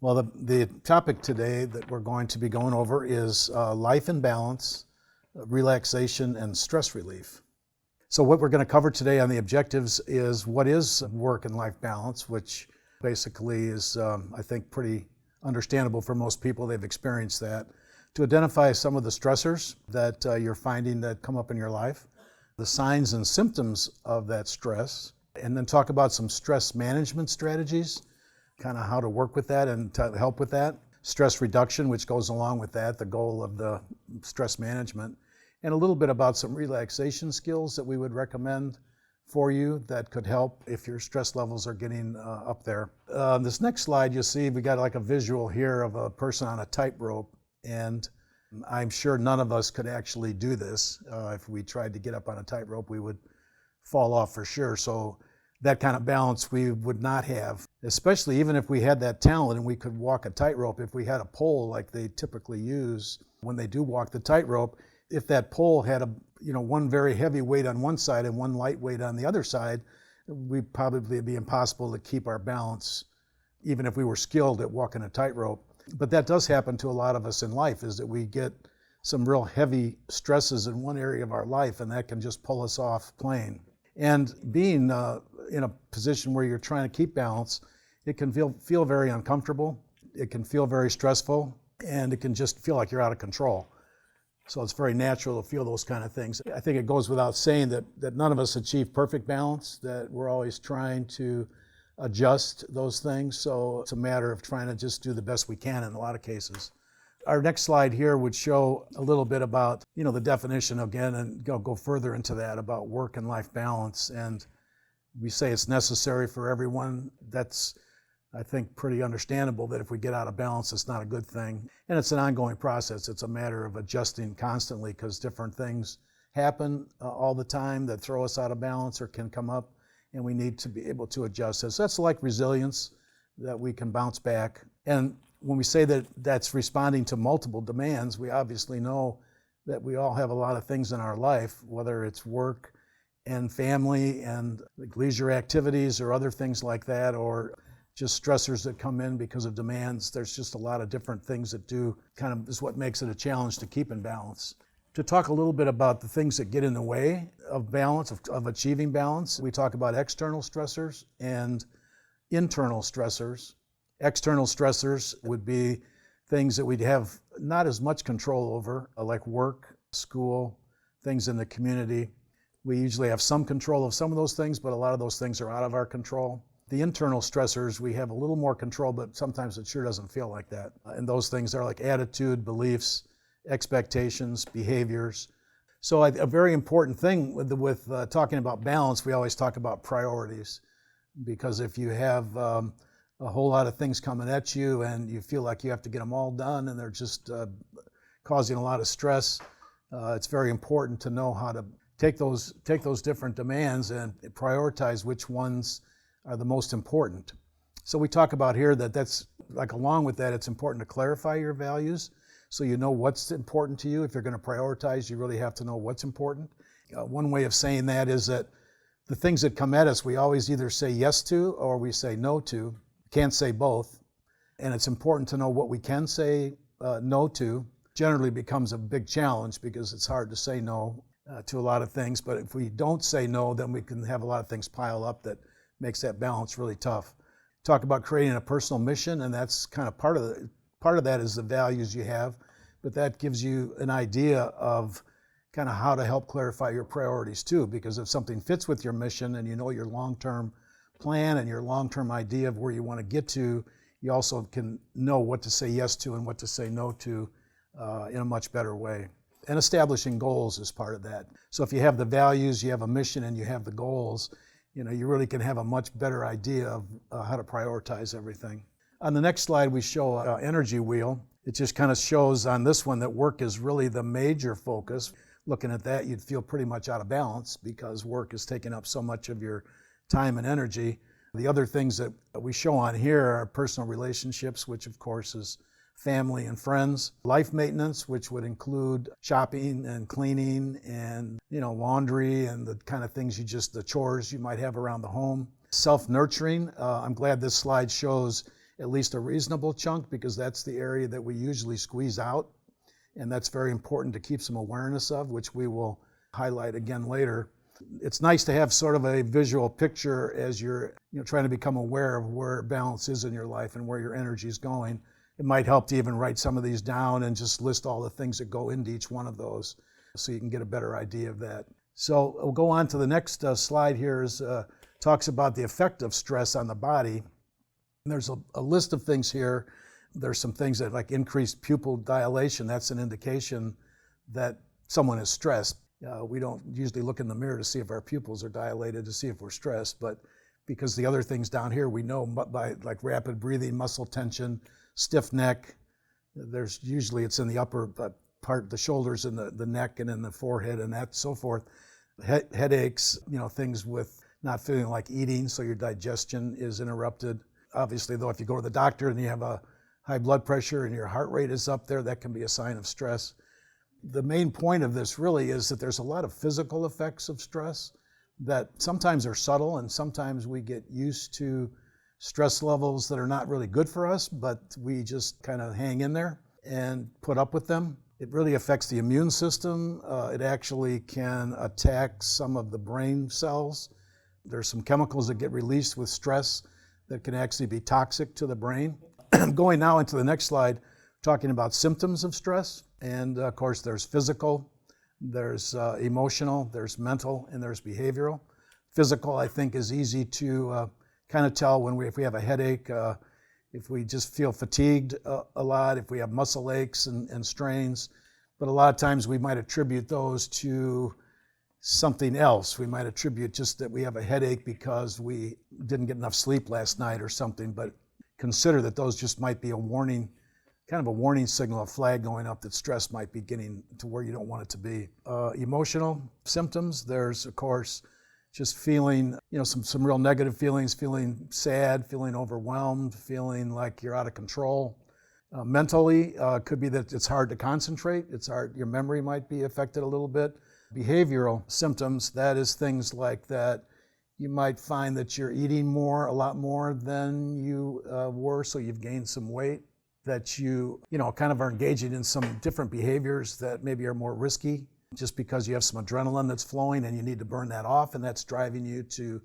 Well, the topic today that we're going to be going over is life and balance, relaxation, and stress relief. So what we're going to cover today on the objectives is what is work and life balance, which basically is, I think, pretty understandable for most people. They've experienced that. To identify some of the stressors that you're finding that come up in your life, the signs and symptoms of that stress, and then talk about some stress management strategies, kind of how to work with that and to help with that. Stress reduction, which goes along with that, the goal of the stress management, and a little bit about some relaxation skills that we would recommend for you that could help if your stress levels are getting up there. This next slide, you'll see we got like a visual here of a person on a tightrope, and I'm sure none of us could actually do this. If we tried to get up on a tightrope, we would fall off for sure. So that kind of balance we would not have, especially even if we had that talent and we could walk a tightrope. If we had a pole like they typically use when they do walk the tightrope, if that pole had one very heavy weight on one side and one light weight on the other side, we'd probably be impossible to keep our balance, even if we were skilled at walking a tightrope. But that does happen to a lot of us in life, is that we get some real heavy stresses in one area of our life, and that can just pull us off plane. And being in a position where you're trying to keep balance, it can feel very uncomfortable, it can feel very stressful, and it can just feel like you're out of control. So it's very natural to feel those kind of things. I think it goes without saying that none of us achieve perfect balance, that we're always trying to adjust those things. So it's a matter of trying to just do the best we can in a lot of cases. Our next slide here would show a little bit about, the definition again, and go further into that about work and life balance. And we say it's necessary for everyone. That's, I think, pretty understandable that if we get out of balance, it's not a good thing. And it's an ongoing process. It's a matter of adjusting constantly because different things happen all the time that throw us out of balance or can come up, and we need to be able to adjust. So that's like resilience, that we can bounce back. And when we say that that's responding to multiple demands, we obviously know that we all have a lot of things in our life, whether it's work and family and leisure activities or other things like that, or just stressors that come in because of demands. There's just a lot of different things that is what makes it a challenge to keep in balance. To talk a little bit about the things that get in the way of balance, of achieving balance, we talk about external stressors and internal stressors. External stressors would be things that we'd have not as much control over, like work, school, things in the community. We usually have some control of some of those things, but a lot of those things are out of our control. The internal stressors, we have a little more control, but sometimes it sure doesn't feel like that. And those things are like attitude, beliefs, expectations, behaviors. So a very important thing with talking about balance, we always talk about priorities, because if you have a whole lot of things coming at you and you feel like you have to get them all done and they're just causing a lot of stress, it's very important to know how to take those different demands and prioritize which ones are the most important. So we talk about here that's like, along with that, it's important to clarify your values so you know what's important to you. If you're going to prioritize, you really have to know what's important. One way of saying that is that the things that come at us, we always either say yes to or we say no to. Can't say both. And it's important to know what we can say no to. Generally becomes a big challenge because it's hard to say no to a lot of things. But if we don't say no, then we can have a lot of things pile up that makes that balance really tough. Talk about creating a personal mission, and that's kind of part of that is the values you have, but that gives you an idea of kind of how to help clarify your priorities too, because if something fits with your mission and you know your long-term plan and your long-term idea of where you want to get to, you also can know what to say yes to and what to say no to in a much better way. And establishing goals is part of that. So if you have the values, you have a mission, and you have the goals, you really can have a much better idea of how to prioritize everything. On the next slide, we show an energy wheel. It just kind of shows on this one that work is really the major focus. Looking at that, you'd feel pretty much out of balance because work is taking up so much of your time and energy. The other things that we show on here are personal relationships, which of course is family and friends, life maintenance, which would include shopping and cleaning and, laundry and the kind of things the chores you might have around the home. Self-nurturing, I'm glad this slide shows at least a reasonable chunk, because that's the area that we usually squeeze out. And that's very important to keep some awareness of, which we will highlight again later. It's nice to have sort of a visual picture as you're trying to become aware of where balance is in your life and where your energy is going. It might help to even write some of these down and just list all the things that go into each one of those so you can get a better idea of that. So we'll go on to the next slide here. Talks about the effect of stress on the body. And there's a list of things here. There's some things that like increased pupil dilation. That's an indication that someone is stressed. We don't usually look in the mirror to see if our pupils are dilated to see if we're stressed, but because the other things down here we know by like rapid breathing, muscle tension, stiff neck. There's usually it's in the upper part, the shoulders and the neck and in the forehead and that so forth. Headaches, things with not feeling like eating, so your digestion is interrupted. Obviously, though, if you go to the doctor and you have a high blood pressure and your heart rate is up there, that can be a sign of stress. The main point of this really is that there's a lot of physical effects of stress that sometimes are subtle and sometimes we get used to stress levels that are not really good for us, but we just kind of hang in there and put up with them. It really affects the immune system. It actually can attack some of the brain cells. There's some chemicals that get released with stress that can actually be toxic to the brain. Going now into the next slide, talking about symptoms of stress. And of course, there's physical, there's emotional, there's mental, and there's behavioral. Physical, I think, is easy to kind of tell if we have a headache, if we just feel fatigued a lot, if we have muscle aches and strains. But a lot of times we might attribute those to something else. We might attribute just that we have a headache because we didn't get enough sleep last night or something, but consider that those just might be a warning, kind of a warning signal, a flag going up that stress might be getting to where you don't want it to be. Emotional symptoms, there's of course just feeling, some real negative feelings, feeling sad, feeling overwhelmed, feeling like you're out of control. Mentally, could be that it's hard to concentrate. It's hard, your memory might be affected a little bit. Behavioral symptoms, that is things like that you might find that you're eating a lot more than you were, so you've gained some weight, that you kind of are engaging in some different behaviors that maybe are more risky just because you have some adrenaline that's flowing and you need to burn that off, and that's driving you to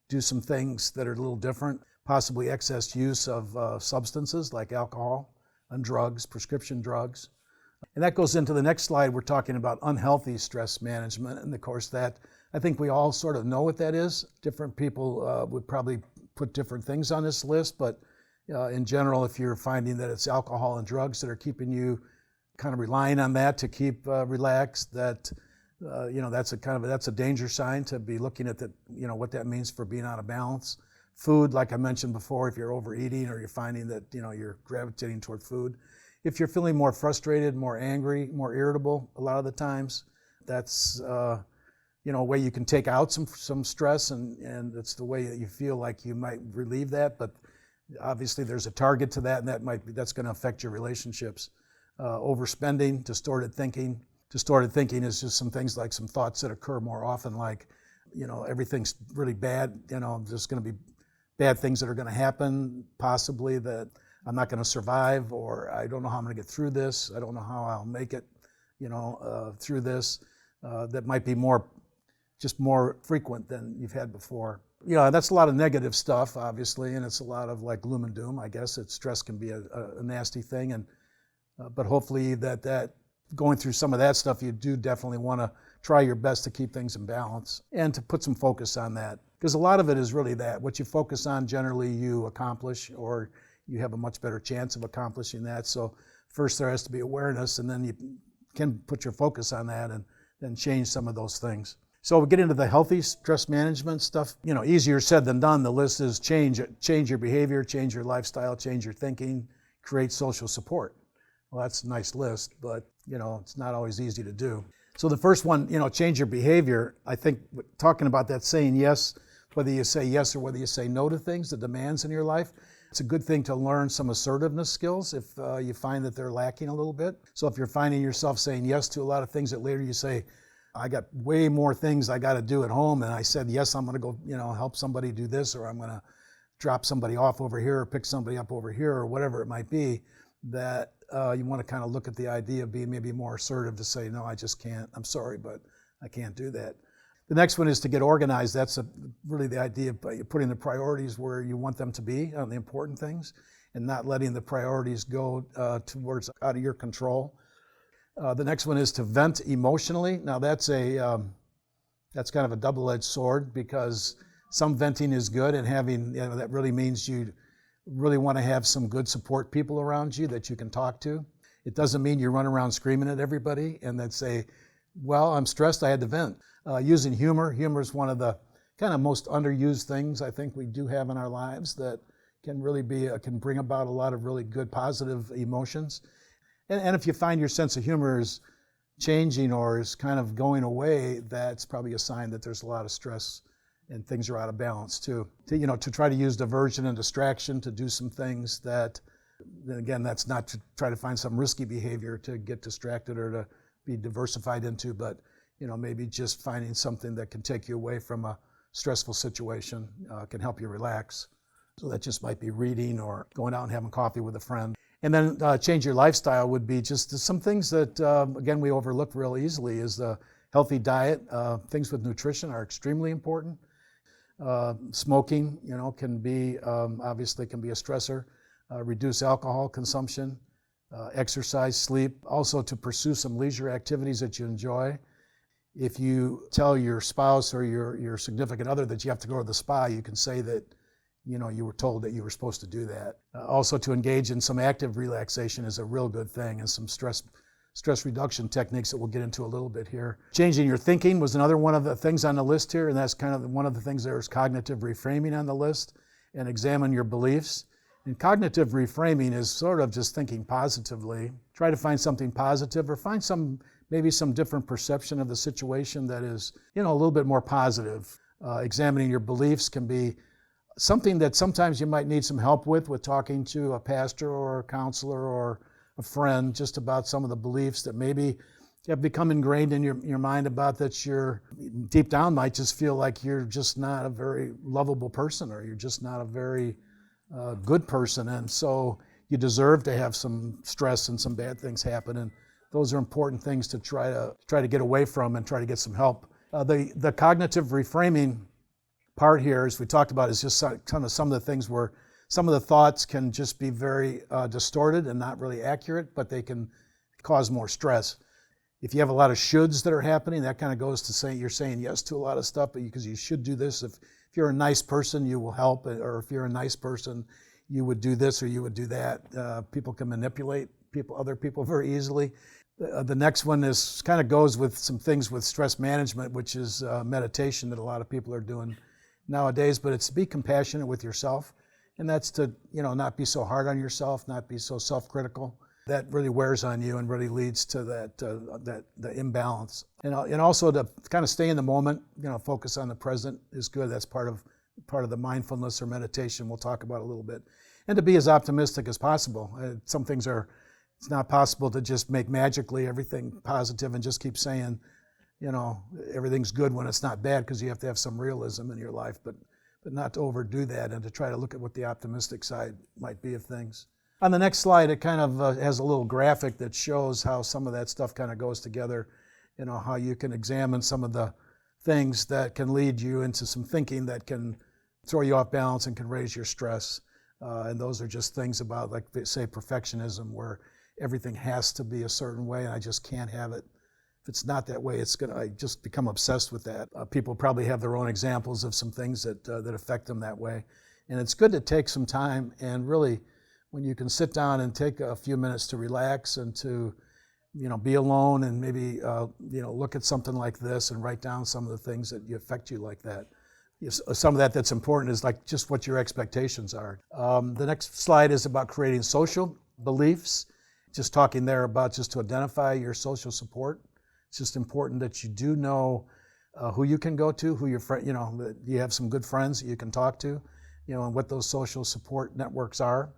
do some things that are a little different, possibly excess use of substances like alcohol and drugs, prescription drugs. And that goes into the next slide. We're talking about unhealthy stress management. And of course that, I think we all sort of know what that is. Different people would probably put different things on this list, but in general, if you're finding that it's alcohol and drugs that are keeping you kind of relying on that to keep relaxed, that's a danger sign to be looking at what that means for being out of balance. Food, like I mentioned before, if you're overeating or you're finding that you're gravitating toward food. If you're feeling more frustrated, more angry, more irritable, a lot of the times, that's a way you can take out some stress, and it's the way that you feel like you might relieve that. But obviously, there's a target to that, and that's going to affect your relationships. Overspending, distorted thinking. Distorted thinking is just some things like some thoughts that occur more often, like everything's really bad. There's going to be bad things that are going to happen, possibly that I'm not going to survive, or I don't know how I'm going to get through this. I don't know how I'll make it, through this. That might be more frequent than you've had before. That's a lot of negative stuff, obviously, and it's a lot of like gloom and doom. I guess stress can be a nasty thing, but hopefully that going through some of that stuff, you do definitely want to try your best to keep things in balance and to put some focus on that, because a lot of it is really that what you focus on, generally you accomplish, or you have a much better chance of accomplishing that. So first there has to be awareness, and then you can put your focus on that and then change some of those things. So we get into the healthy stress management stuff. Easier said than done. The list is change your behavior, change your lifestyle, change your thinking, create social support. Well, that's a nice list, but it's not always easy to do. So the first one, change your behavior. I think talking about that, saying yes, whether you say yes or whether you say no to things, the demands in your life, it's a good thing to learn some assertiveness skills if you find that they're lacking a little bit. So if you're finding yourself saying yes to a lot of things that later you say, I got way more things I got to do at home, and I said, yes, I'm going to go, help somebody do this, or I'm going to drop somebody off over here or pick somebody up over here or whatever it might be, that you want to kind of look at the idea of being maybe more assertive to say, no, I just can't. I'm sorry, but I can't do that. The next one is to get organized. That's really the idea of putting the priorities where you want them to be on the important things and not letting the priorities go towards out of your control. The next one is to vent emotionally. Now that's kind of a double-edged sword, because some venting is good, and having, that really means you really want to have some good support people around you that you can talk to. It doesn't mean you run around screaming at everybody and then say, well, I'm stressed, I had to vent. Using humor. Humor is one of the kind of most underused things I think we do have in our lives that can really can bring about a lot of really good positive emotions. And if you find your sense of humor is changing or is kind of going away, that's probably a sign that there's a lot of stress and things are out of balance too. To try to use diversion and distraction to do some things that, again, that's not to try to find some risky behavior to get distracted or to be diversified into, but maybe just finding something that can take you away from a stressful situation can help you relax. So that just might be reading or going out and having coffee with a friend. And then change your lifestyle would be just some things that, again, we overlook real easily is the healthy diet. Things with nutrition are extremely important. Smoking, can be, obviously can be a stressor. Reduce alcohol consumption, exercise, sleep. Also to pursue some leisure activities that you enjoy. If you tell your spouse or your significant other that you have to go to the spa, you can say that you were told that you were supposed to do that. Also to engage in some active relaxation is a real good thing, and some stress reduction techniques that we'll get into a little bit here. Changing your thinking was another one of the things on the list here, and that's kind of one of the things. There's cognitive reframing on the list, and examine your beliefs. And cognitive reframing is sort of just thinking positively. Try to find something positive, or find maybe some different perception of the situation that is, a little bit more positive. Examining your beliefs can be something that sometimes you might need some help with talking to a pastor or a counselor or a friend just about some of the beliefs that maybe have become ingrained in your mind about that you're deep down might just feel like you're just not a very lovable person, or you're just not a very good person, and so you deserve to have some stress and some bad things happen. And those are important things to try to get away from and try to get some help. The cognitive reframing part here, as we talked about, is just kind of some of the things where some of the thoughts can just be very distorted and not really accurate, but they can cause more stress. If you have a lot of shoulds that are happening, that kind of goes to saying you're saying yes to a lot of stuff, but because you should do this. If you're a nice person, you will help, or if you're a nice person, you would do this or you would do that. People can manipulate other people very easily. The next one kind of goes with some things with stress management, which is meditation that a lot of people are doing nowadays, but it's to be compassionate with yourself, and that's to not be so hard on yourself, not be so self-critical. That really wears on you and really leads to the imbalance. And also to kind of stay in the moment, focus on the present is good. That's part of the mindfulness or meditation we'll talk about a little bit. And to be as optimistic as possible. Some things it's not possible to just make magically everything positive and just keep saying, everything's good when it's not bad, because you have to have some realism in your life, but not to overdo that, and to try to look at what the optimistic side might be of things. On the next slide, it kind of has a little graphic that shows how some of that stuff kind of goes together, how you can examine some of the things that can lead you into some thinking that can throw you off balance and can raise your stress. And those are just things about, like they say, perfectionism, where everything has to be a certain way and I just can't have it. If it's not that way, I just become obsessed with that. People probably have their own examples of some things that affect them that way. And it's good to take some time, and really, when you can sit down and take a few minutes to relax and to, be alone and maybe, look at something like this and write down some of the things that affect you like that. Some of that's important is like just what your expectations are. The next slide is about creating social beliefs. Just talking there about just to identify your social support. It's just important that you do know who you can go to, who your friend, that you have some good friends that you can talk to, and what those social support networks are.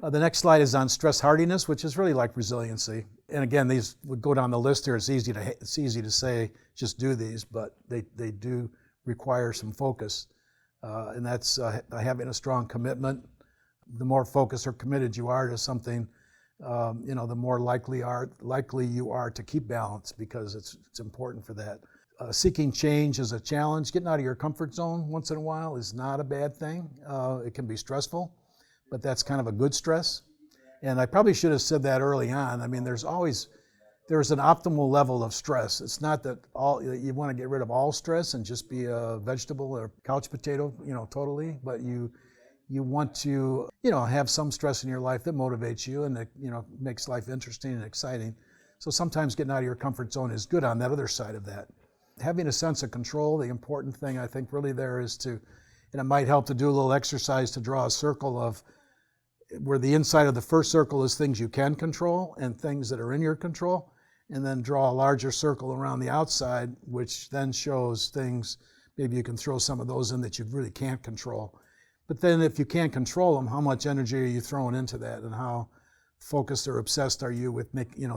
The next slide is on stress hardiness, which is really like resiliency. And again, these would go down the list here. It's easy to say, just do these, but they do require some focus. and that's having a strong commitment. The more focused or committed you are to something, the more likely you are to keep balance, because it's important for that. Seeking change is a challenge. Getting out of your comfort zone once in a while is not a bad thing. It can be stressful, but that's kind of a good stress. And I probably should have said that early on. I mean, there's an optimal level of stress. It's not that you want to get rid of all stress and just be a vegetable or couch potato, totally, but you want to, have some stress in your life that motivates you and that, makes life interesting and exciting. So sometimes getting out of your comfort zone is good on that other side of that. Having a sense of control, the important thing I think really there is and it might help to do a little exercise to draw a circle of where the inside of the first circle is things you can control and things that are in your control, and then draw a larger circle around the outside, which then shows things, maybe you can throw some of those in that you really can't control. But then if you can't control them, how much energy are you throwing into that, and how focused or obsessed are you with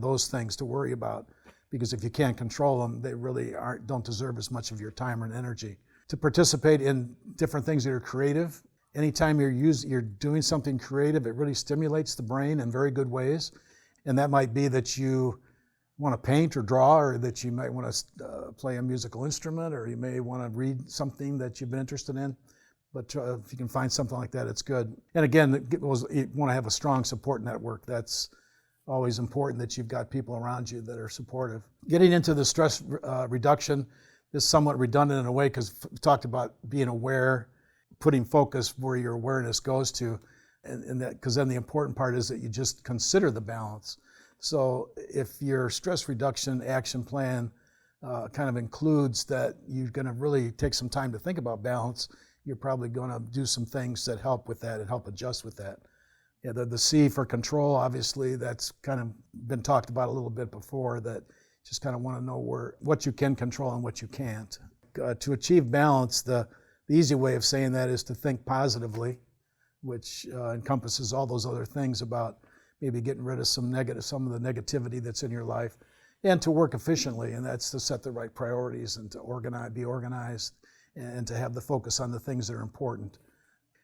those things to worry about? Because if you can't control them, they really don't deserve as much of your time and energy. To participate in different things that are creative, anytime you're doing something creative, it really stimulates the brain in very good ways. And that might be that you want to paint or draw, or that you might want to play a musical instrument, or you may want to read something that you've been interested in. But if you can find something like that, it's good. And again, you want to have a strong support network. That's always important, that you've got people around you that are supportive. Getting into the stress reduction is somewhat redundant in a way, because we talked about being aware, putting focus where your awareness goes to, and that, because then the important part is that you just consider the balance. So if your stress reduction action plan kind of includes that you're going to really take some time to think about balance, you're probably going to do some things that help with that and help adjust with that. Yeah, the C for control, obviously, that's kind of been talked about a little bit before, that just kind of want to know what you can control and what you can't. To achieve balance, the easy way of saying that is to think positively, which encompasses all those other things about maybe getting rid of some of the negativity that's in your life, and to work efficiently, and that's to set the right priorities and to be organized, and to have the focus on the things that are important.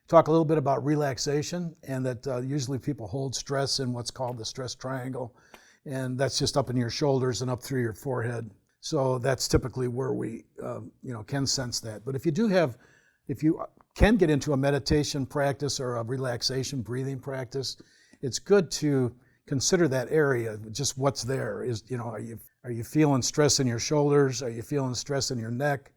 Talk a little bit about relaxation, and that usually people hold stress in what's called the stress triangle, and that's just up in your shoulders and up through your forehead. So that's typically where we can sense that. But if you can get into a meditation practice or a relaxation breathing practice, it's good to consider that area, just what's there. Are you feeling stress in your shoulders? Are you feeling stress in your neck?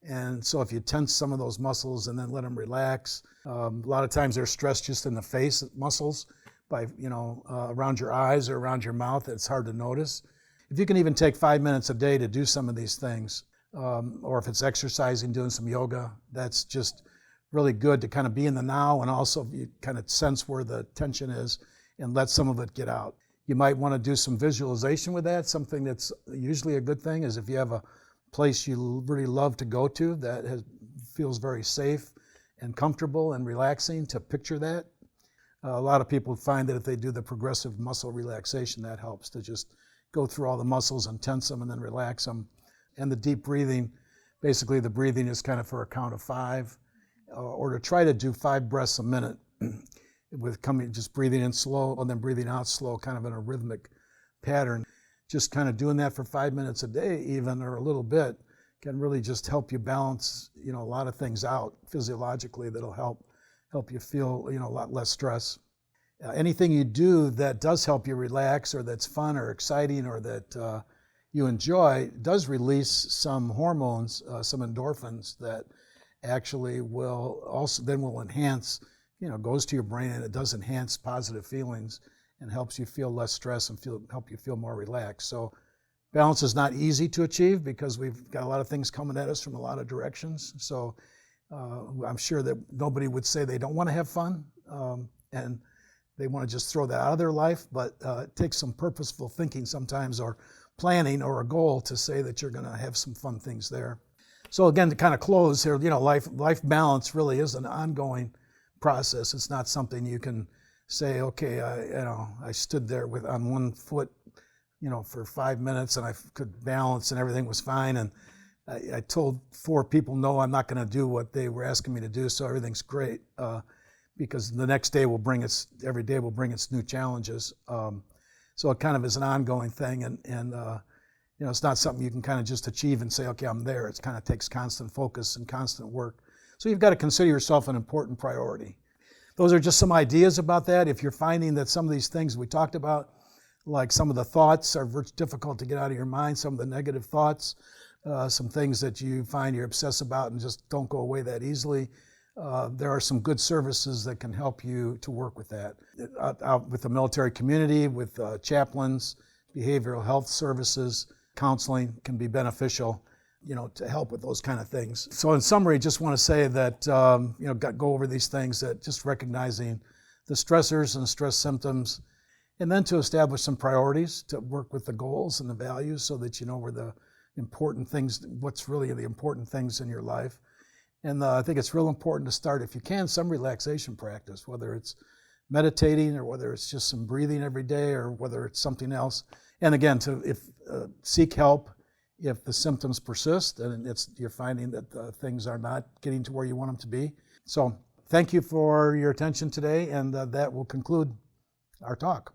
And so if you tense some of those muscles and then let them relax, a lot of times there's stress just in the face muscles, around your eyes or around your mouth. It's hard to notice. If you can even take 5 minutes a day to do some of these things, or if it's exercising, doing some yoga, that's just really good to kind of be in the now, and also you kind of sense where the tension is and let some of it get out. You might want to do some visualization with that. Something that's usually a good thing is if you have a place you really love to go to that feels very safe and comfortable and relaxing, to picture that. A lot of people find that if they do the progressive muscle relaxation, that helps to just go through all the muscles and tense them and then relax them. And the deep breathing, basically the breathing is kind of for a count of 5, or to try to do 5 breaths a minute with just breathing in slow and then breathing out slow, kind of in a rhythmic pattern. Just kind of doing that for 5 minutes a day even, or a little bit, can really just help you balance, a lot of things out physiologically that'll help you feel, a lot less stress. Anything you do that does help you relax, or that's fun or exciting, or that you enjoy, does release some hormones, some endorphins that actually will enhance, goes to your brain, and it does enhance positive feelings and helps you feel less stress and help you feel more relaxed. So balance is not easy to achieve because we've got a lot of things coming at us from a lot of directions. So I'm sure that nobody would say they don't want to have fun and they want to just throw that out of their life, but it takes some purposeful thinking sometimes, or planning, or a goal to say that you're going to have some fun things there. So again, to kind of close here, life balance really is an ongoing process. It's not something you can say, okay, I stood there on one foot, for 5 minutes and I could balance and everything was fine. And I told 4 people, no, I'm not going to do what they were asking me to do, so everything's great. Because the next day every day will bring its new challenges. So it kind of is an ongoing thing, and it's not something you can kind of just achieve and say, okay, I'm there. It kind of takes constant focus and constant work. So you've got to consider yourself an important priority. Those are just some ideas about that. If you're finding that some of these things we talked about, like some of the thoughts are difficult to get out of your mind, some of the negative thoughts, some things that you find you obsess about and just don't go away that easily, there are some good services that can help you to work with that. Out with the military community, with chaplains, behavioral health services, counseling can be beneficial, to help with those kind of things. So in summary, just want to say that, go over these things, that just recognizing the stressors and stress symptoms, and then to establish some priorities to work with the goals and the values so that you know where the important things, what's really the important things in your life. And I think it's real important to start, if you can, some relaxation practice, whether it's meditating or whether it's just some breathing every day or whether it's something else. And again, seek help if the symptoms persist and you're finding that things are not getting to where you want them to be. So thank you for your attention today, and that will conclude our talk.